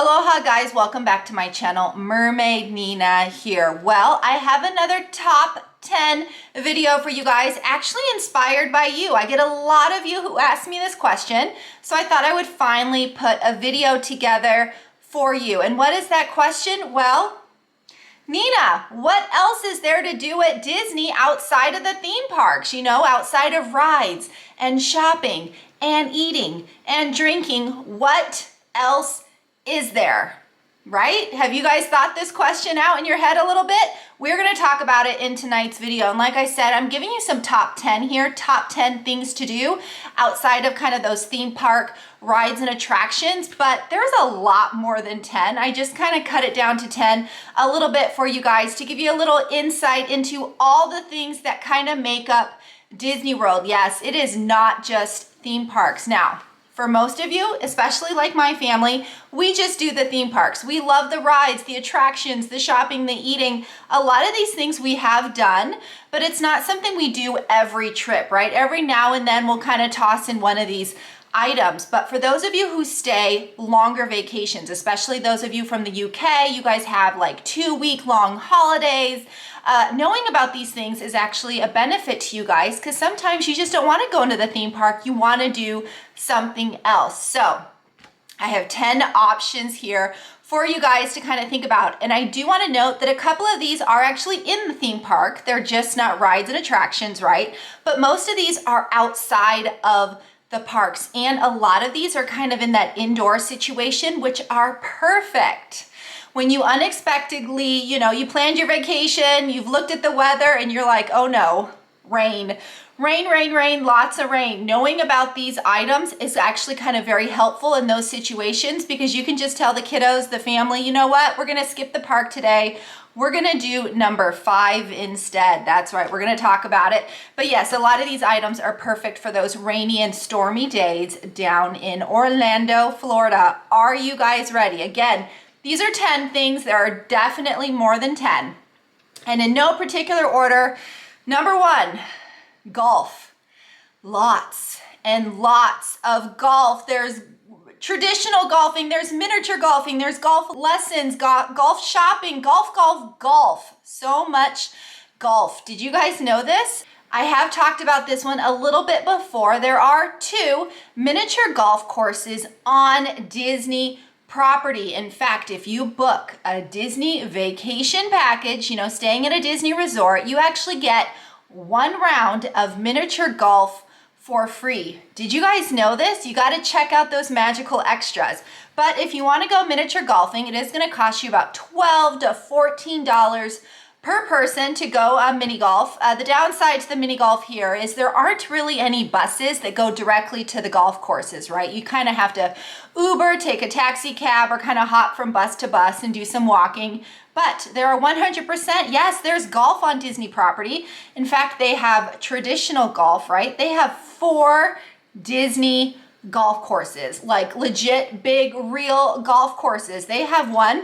Aloha guys, welcome back to my channel. Mermaid Nina here. Well, I have another top 10 video for you guys, actually inspired by you. I get a lot of you who ask me this question, so I thought I would finally put a video together for you. And what is that question? Well, Nina, what else is there to do at Disney outside of the theme parks? You know, outside of rides and shopping and eating and drinking, what else is there, right? Have you guys thought this question out in your head a little bit? We're going to talk about it in tonight's video. And like I said, I'm giving you some top 10 here, top 10 things to do outside of kind of those theme park rides and attractions, but there's a lot more than 10. I just kind of cut it down to 10 a little bit for you guys to give you a little insight into all the things that kind of make up Disney World. Yes, it is not just theme parks. Now, for most of you, especially like my family, we just do the theme parks. We love the rides, the attractions, the shopping, the eating. A lot of these things we have done, but it's not something we do every trip, right? Every now and then we'll kind of toss in one of these items. But for those of you who stay longer vacations, especially those of you from the UK, you guys have like 2-week-long holidays. Knowing about these things is actually a benefit to you guys because sometimes you just don't want to go into the theme park. You want to do something else. So I have 10 options here for you guys to kind of think about. And I do want to note that a couple of these are actually in the theme park. They're just not rides and attractions, right? But most of these are outside of the parks. And a lot of these are kind of in that indoor situation, which are perfect. When you unexpectedly, you planned your vacation, you've looked at the weather and you're like, oh no, rain, lots of rain. Knowing about these items is actually kind of very helpful in those situations because you can just tell the kiddos, the family, you know what, we're gonna skip the park today. We're gonna do number 5 instead. That's right, we're gonna talk about it. But yes, a lot of these items are perfect for those rainy and stormy days down in Orlando, Florida. Are you guys ready? Again, these are 10 things. There are definitely more than 10. And in no particular order, number 1, golf. Lots and lots of golf. There's traditional golfing, there's miniature golfing, there's golf lessons, golf shopping, golf. So much golf. Did you guys know this? I have talked about this one a little bit before. There are 2 miniature golf courses on Disney property. In fact, if you book a Disney vacation package, staying at a Disney resort, you actually get 1 round of miniature golf for free. Did you guys know this? You got to check out those magical extras. But if you want to go miniature golfing, it is going to cost you about $12 to $14 per person to go mini golf. The downside to the mini golf here is there aren't really any buses that go directly to the golf courses, right? You kind of have to Uber, take a taxi cab, or kind of hop from bus to bus and do some walking. But there are 100%, yes, there's golf on Disney property. In fact, they have traditional golf, right? They have 4 Disney golf courses, like legit big real golf courses. They have one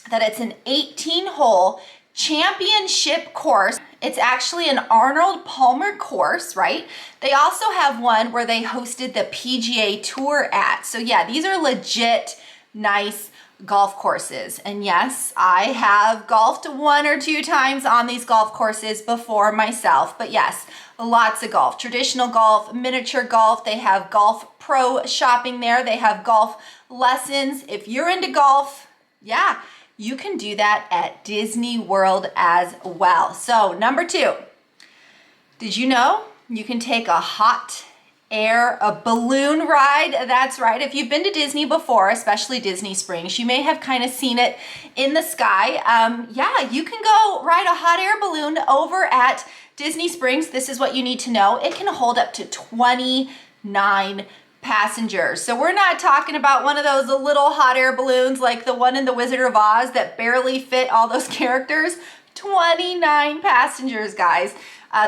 that it's an 18-hole championship course. It's actually an Arnold Palmer course, right? They also have one where they hosted the PGA Tour at. So yeah, these are legit nice golf courses. And yes, I have golfed 1 or 2 times on these golf courses before myself. But yes, lots of golf. Traditional golf, miniature golf. They have golf pro shopping there. They have golf lessons. If you're into golf, yeah, you can do that at Disney World as well. So number 2, did you know you can take a hot air balloon ride? That's right. If you've been to Disney before, especially Disney Springs, you may have kind of seen it in the sky. Yeah, you can go ride a hot air balloon over at Disney Springs. This is what you need to know. It can hold up to 29 passengers. So we're not talking about one of those little hot air balloons like the one in the Wizard of Oz that barely fit all those characters. 29 passengers, guys.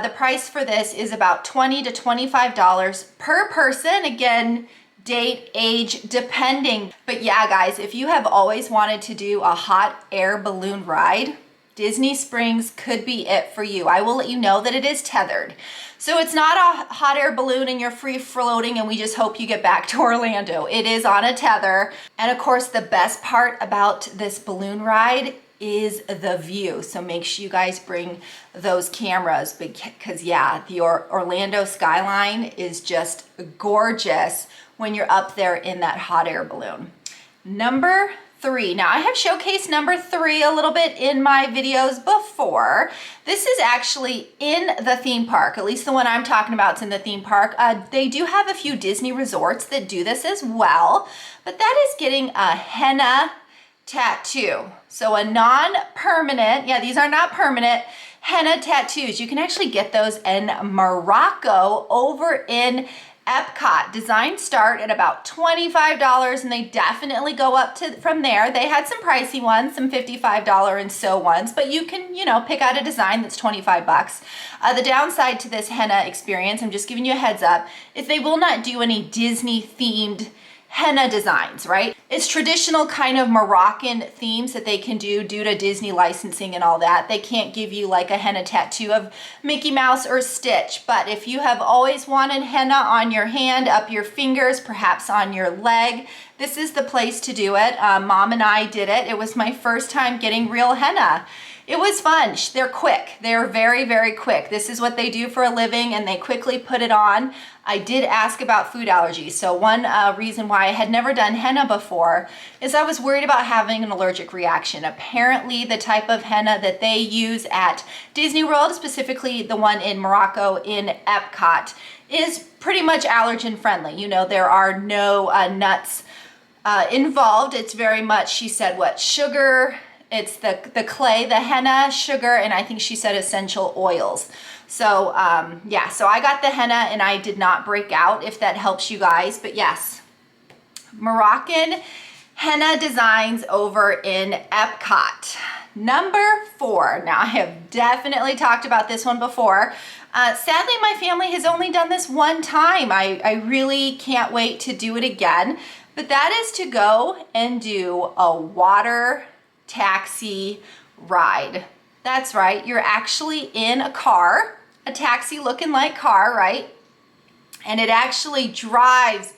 The price for this is about $20 to $25 per person. Again, date, age, depending. But yeah, guys, if you have always wanted to do a hot air balloon ride, Disney Springs could be it for you. I will let you know that it is tethered. So it's not a hot air balloon and you're free floating and we just hope you get back to Orlando. It is on a tether. And of course, the best part about this balloon ride is the view. So make sure you guys bring those cameras because yeah, the Orlando skyline is just gorgeous when you're up there in that hot air balloon. Number 3. Now I have showcased number 3 a little bit in my videos before. This is actually in the theme park, at least the one I'm talking about is in the theme park. They do have a few Disney resorts that do this as well, but that is getting a henna tattoo. So a non-permanent, yeah, these are not permanent, henna tattoos. You can actually get those in Morocco over in Epcot. Designs start at about $25 and they definitely go up to from there. They had some pricey ones, some $55 and so ones, but you can, you know, pick out a design that's 25 bucks. The downside to this henna experience, I'm just giving you a heads up, is they will not do any Disney themed henna designs, right? It's traditional kind of Moroccan themes that they can do due to Disney licensing and all that. They can't give you like a henna tattoo of Mickey Mouse or Stitch, but if you have always wanted henna on your hand, up your fingers, perhaps on your leg, this is the place to do it. Mom and I did it. It was my first time getting real henna. It was fun. They're quick. They're very, very quick. This is what they do for a living and they quickly put it on. I did ask about food allergies. So one reason why I had never done henna before is I was worried about having an allergic reaction. Apparently the type of henna that they use at Disney World, specifically the one in Morocco in Epcot, is pretty much allergen friendly. You know, there are no nuts involved. It's very much, she said, what, sugar, it's the clay, the henna, sugar, and I think she said essential oils. So yeah, so I got the henna and I did not break out, if that helps you guys. But yes, Moroccan henna designs over in Epcot. Number 4. Now I have definitely talked about this one before. Sadly, my family has only done this one time. I really can't wait to do it again. But that is to go and do a water taxi ride. That's right, you're actually in a car, a taxi looking like car, right? And it actually drives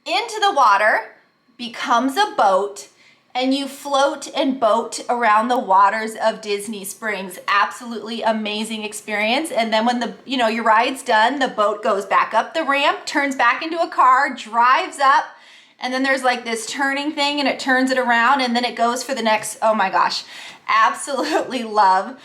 into the water, becomes a boat, and you float and boat around the waters of Disney Springs. Absolutely amazing experience. And then when your ride's done, the boat goes back up the ramp, turns back into a car, drives up, and then there's like this turning thing and it turns it around and then it goes for the next, oh my gosh, absolutely love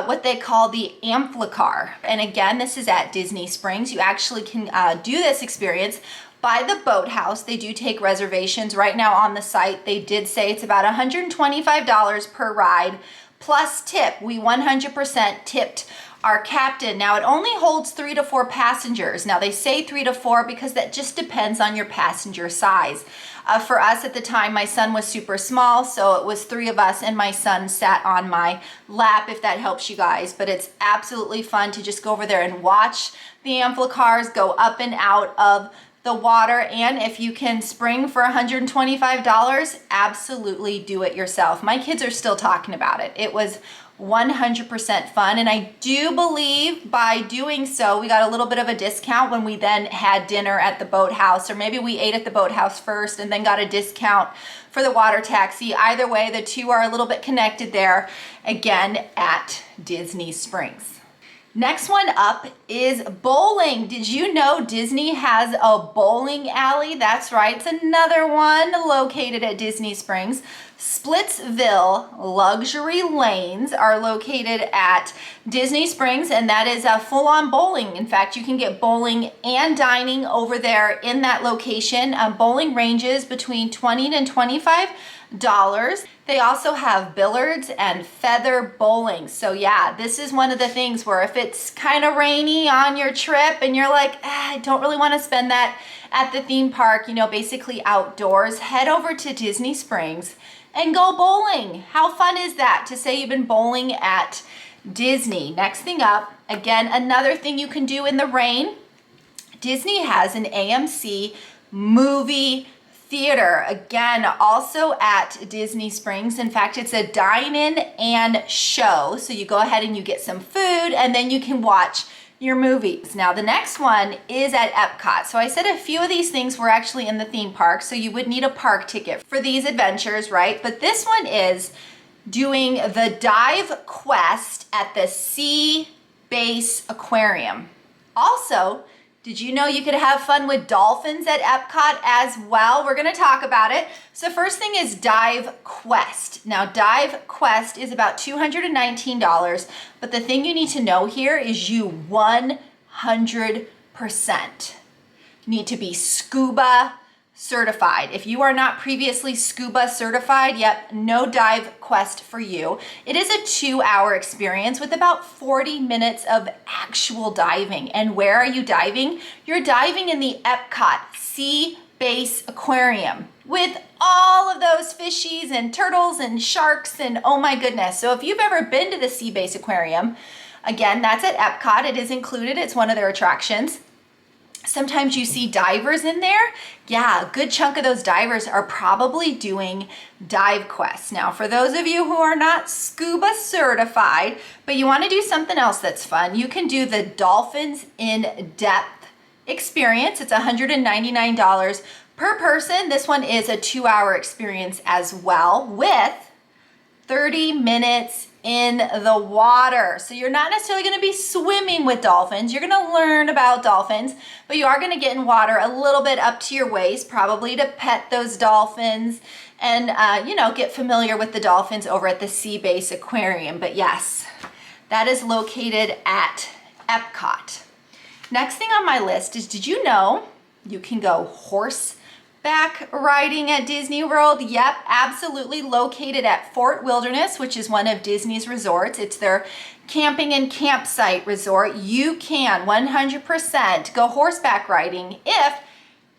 what they call the Amplicar. And again, this is at Disney Springs. You actually can do this experience by the boathouse. They do take reservations right now on the site. They did say it's about $125 per ride plus tip. We 100% tipped our captain. Now it only holds 3 to 4 passengers. Now they say 3 to 4 because that just depends on your passenger size. For us at the time, my son was super small, so it was 3 of us and my son sat on my lap, if that helps you guys. But it's absolutely fun to just go over there and watch the Amphicars go up and out of the water. And if you can spring for $125, absolutely do it yourself. My kids are still talking about it. It was 100% fun. And I do believe by doing so, we got a little bit of a discount when we then had dinner at the boathouse, or maybe we ate at the boathouse first and then got a discount for the water taxi. Either way, the two are a little bit connected there, again, at Disney Springs. Next one up is bowling. Did you know Disney has a bowling alley? That's right, it's another one located at Disney Springs. Splitsville Luxury Lanes are located at Disney Springs, and that is a full-on bowling. In fact, you can get bowling and dining over there in that location. Bowling ranges between $20 and $25. They also have billiards and feather bowling. So yeah, this is one of the things where if it's kind of rainy on your trip and you're like, I don't really want to spend that at the theme park, basically outdoors, head over to Disney Springs and go bowling. How fun is that to say you've been bowling at Disney? Next thing up, again, another thing you can do in the rain. Disney has an AMC movie theater, again, also at Disney Springs. In fact, it's a dine-in and show. So you go ahead and you get some food and then you can watch your movies. Now, the next one is at Epcot. So I said a few of these things were actually in the theme park, so you would need a park ticket for these adventures, right? But this one is doing the dive quest at the Sea Base Aquarium. Also, did you know you could have fun with dolphins at Epcot as well? We're gonna talk about it. So first thing is Dive Quest. Now, Dive Quest is about $219, but the thing you need to know here is you 100% need to be scuba certified. If you are not previously scuba certified, yep, no Dive Quest for you. It is a 2-hour experience with about 40 minutes of actual diving. And where are you diving? You're diving in the Epcot Sea Base Aquarium with all of those fishies and turtles and sharks and oh my goodness. So if you've ever been to the Sea Base Aquarium, again, that's at Epcot. It is included. It's one of their attractions. Sometimes you see divers in there. Yeah, a good chunk of those divers are probably doing dive quests. Now, for those of you who are not scuba certified, but you want to do something else that's fun, you can do the Dolphins in Depth experience. It's $199 per person. This one is a 2-hour experience as well with 30 minutes in the water. So you're not necessarily going to be swimming with dolphins. You're going to learn about dolphins, but you are going to get in water a little bit up to your waist, probably to pet those dolphins and, you know, get familiar with the dolphins over at the Sea Base Aquarium. But yes, that is located at Epcot. Next thing on my list is, did you know you can go horseback riding at Disney World? Yep, absolutely, located at Fort Wilderness, which is one of Disney's resorts. It's their camping and campsite resort. You can 100% go horseback riding if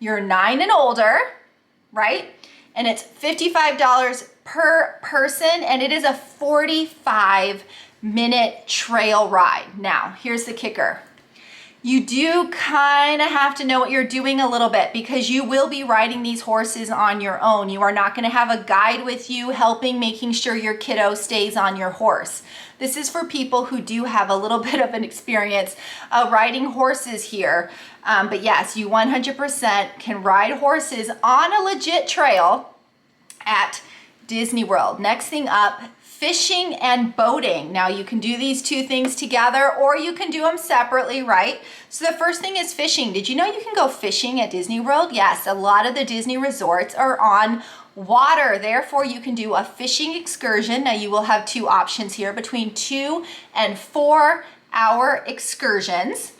you're 9 and older, right? And it's $55 per person, and it is a 45-minute trail ride. Now, here's the kicker. You do kind of have to know what you're doing a little bit because you will be riding these horses on your own. You are not going to have a guide with you helping, making sure your kiddo stays on your horse. This is for people who do have a little bit of an experience riding horses here. But yes, you 100% can ride horses on a legit trail at Disney World. Next thing up, fishing and boating. Now you can do these two things together or you can do them separately, right? So the first thing is fishing. Did you know you can go fishing at Disney World? Yes, a lot of the Disney resorts are on water. Therefore, you can do a fishing excursion. Now you will have two options here between 2 and 4 hour excursions.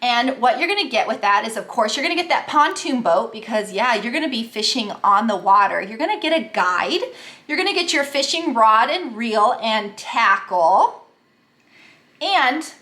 And what you're gonna get with that is, of course, you're gonna get that pontoon boat because, yeah, you're gonna be fishing on the water. You're gonna get a guide. You're gonna get your fishing rod and reel and tackle. And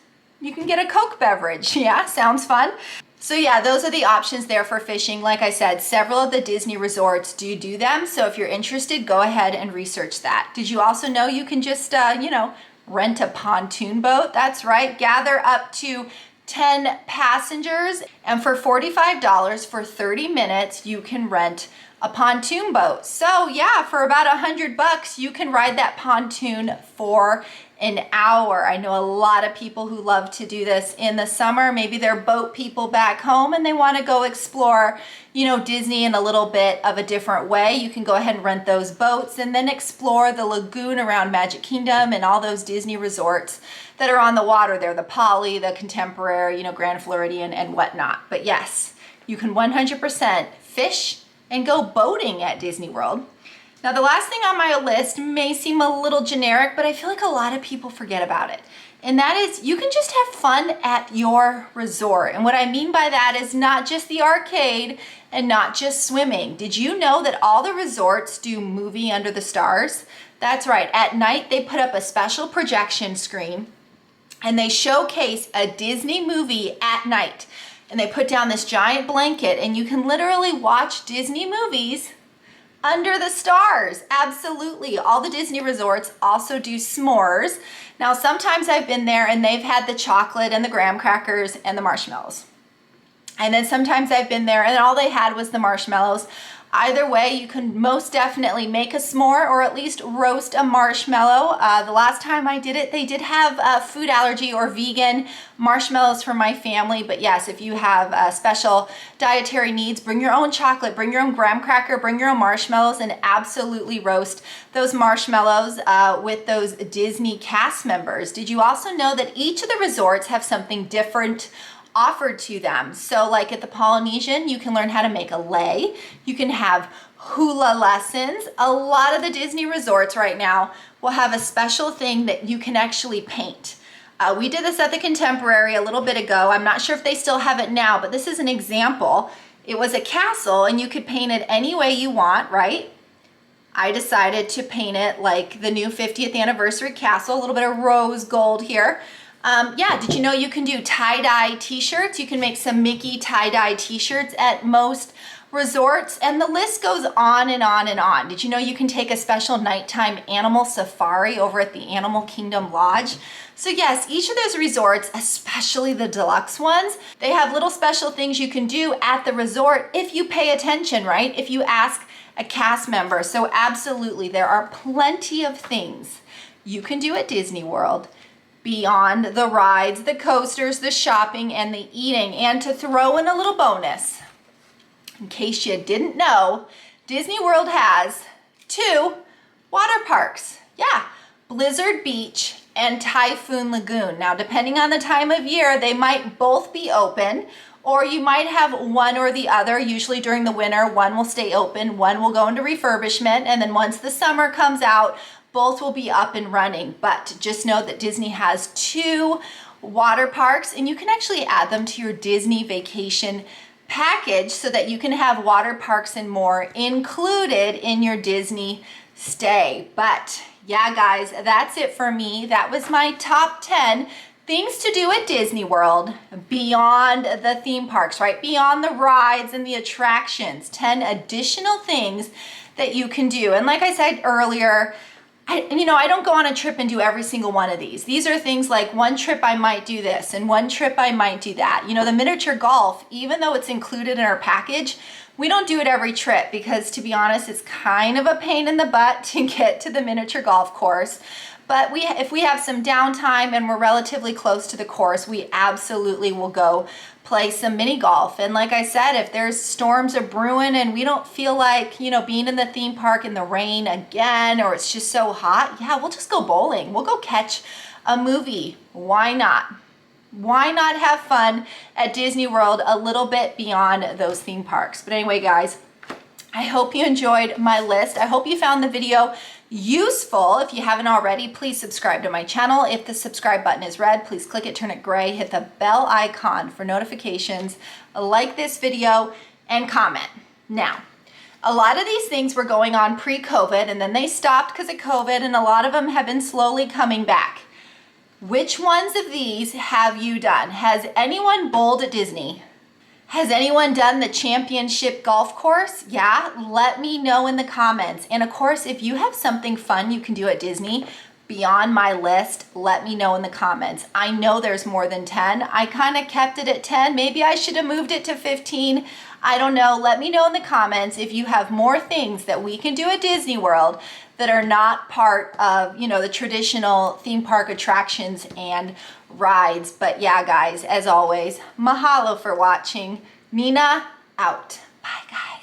you can get a Coke beverage. Yeah, sounds fun. So yeah, those are the options there for fishing. Like I said, several of the Disney resorts do them. So if you're interested, go ahead and research that. Did you also know you can just, you know, rent a pontoon boat? That's right, gather up to 10 passengers, and for $45 for 30 minutes, you can rent a pontoon boat. So yeah, for about $100, you can ride that pontoon for an hour. I know a lot of people who love to do this in the summer. Maybe they're boat people back home and they want to go explore, you know, Disney in a little bit of a different way. You can go ahead and rent those boats and then explore the lagoon around Magic Kingdom and all those Disney resorts that are on the water there, the Poly, the Contemporary, you know, Grand Floridian and whatnot. But yes, you can 100% fish and go boating at Disney World. Now, the last thing on my list may seem a little generic, but I feel like a lot of people forget about it. And that is, you can just have fun at your resort. And what I mean by that is not just the arcade and not just swimming. Did you know that all the resorts do movie under the stars? That's right. At night, they put up a special projection screen and they showcase a Disney movie at night. And they put down this giant blanket and you can literally watch Disney movies under the stars. Absolutely. All the Disney resorts also do s'mores. Now, sometimes I've been there and they've had the chocolate and the graham crackers and the marshmallows. And then sometimes I've been there and all they had was the marshmallows. Either way, you can most definitely make a s'more or at least roast a marshmallow. The last time I did it, they did have food allergy or vegan marshmallows for my family. But yes, if you have special dietary needs, bring your own chocolate, bring your own graham cracker, bring your own marshmallows, and absolutely roast those marshmallows with those Disney cast members. Did you also know that each of the resorts have something different offered to them? So like at the Polynesian, you can learn how to make a lei. You can have hula lessons. A lot of the Disney resorts right now will have a special thing that you can actually paint. We did this at the Contemporary a little bit ago. I'm not sure if they still have it now, but this is an example. It was a castle and you could paint it any way you want, right? I decided to paint it like the new 50th anniversary castle, a little bit of rose gold here. Yeah, did you know you can do tie-dye t-shirts? You can make some Mickey tie-dye t-shirts at most resorts, and the list goes on and on and on. Did you know you can take a special nighttime animal safari over at the Animal Kingdom Lodge? So yes, each of those resorts, especially the deluxe ones, they have little special things you can do at the resort if you pay attention, right? If you ask a cast member. So absolutely, there are plenty of things you can do at Disney World beyond the rides, the coasters, the shopping, and the eating. And to throw in a little bonus, in case you didn't know, Disney World has 2 water parks. Yeah, Blizzard Beach and Typhoon Lagoon. Now, depending on the time of year, they might both be open, or you might have one or the other. Usually during the winter, one will stay open, one will go into refurbishment, and then once the summer comes out, both will be up and running. But just know that Disney has 2 water parks, and you can actually add them to your Disney vacation package so that you can have water parks and more included in your Disney stay. But yeah, guys, that's it for me. That was my top 10 things to do at Disney World beyond the theme parks, right? Beyond the rides and the attractions. 10 additional things that you can do. And like I said earlier, I don't go on a trip and do every single one of these. These are things like one trip I might do this and one trip I might do that. You know, the miniature golf, even though it's included in our package, we don't do it every trip because, to be honest, it's kind of a pain in the butt to get to the miniature golf course. But if we have some downtime and we're relatively close to the course, we absolutely will go play some mini golf. And like I said, if there's storms are brewing and we don't feel like, being in the theme park in the rain again, or it's just so hot, yeah, we'll just go bowling. We'll go catch a movie. Why not? Why not have fun at Disney World a little bit beyond those theme parks? But anyway, guys, I hope you enjoyed my list. I hope you found the video useful. If you haven't already, please subscribe to my channel. If the subscribe button is red, please click it, turn it gray, hit the bell icon for notifications, like this video, and comment. Now, a lot of these things were going on pre-COVID, and then they stopped because of COVID, and a lot of them have been slowly coming back. Which ones of these have you done? Has anyone bowled at Disney? Has anyone done the championship golf course? Yeah, let me know in the comments. And of course, if you have something fun you can do at Disney beyond my list, let me know in the comments. I know there's more than 10. I kind of kept it at 10. Maybe I should have moved it to 15. I don't know. Let me know in the comments if you have more things that we can do at Disney World that are not part of, the traditional theme park attractions and rides. But yeah, guys, as always, mahalo for watching. Nina out. Bye, guys.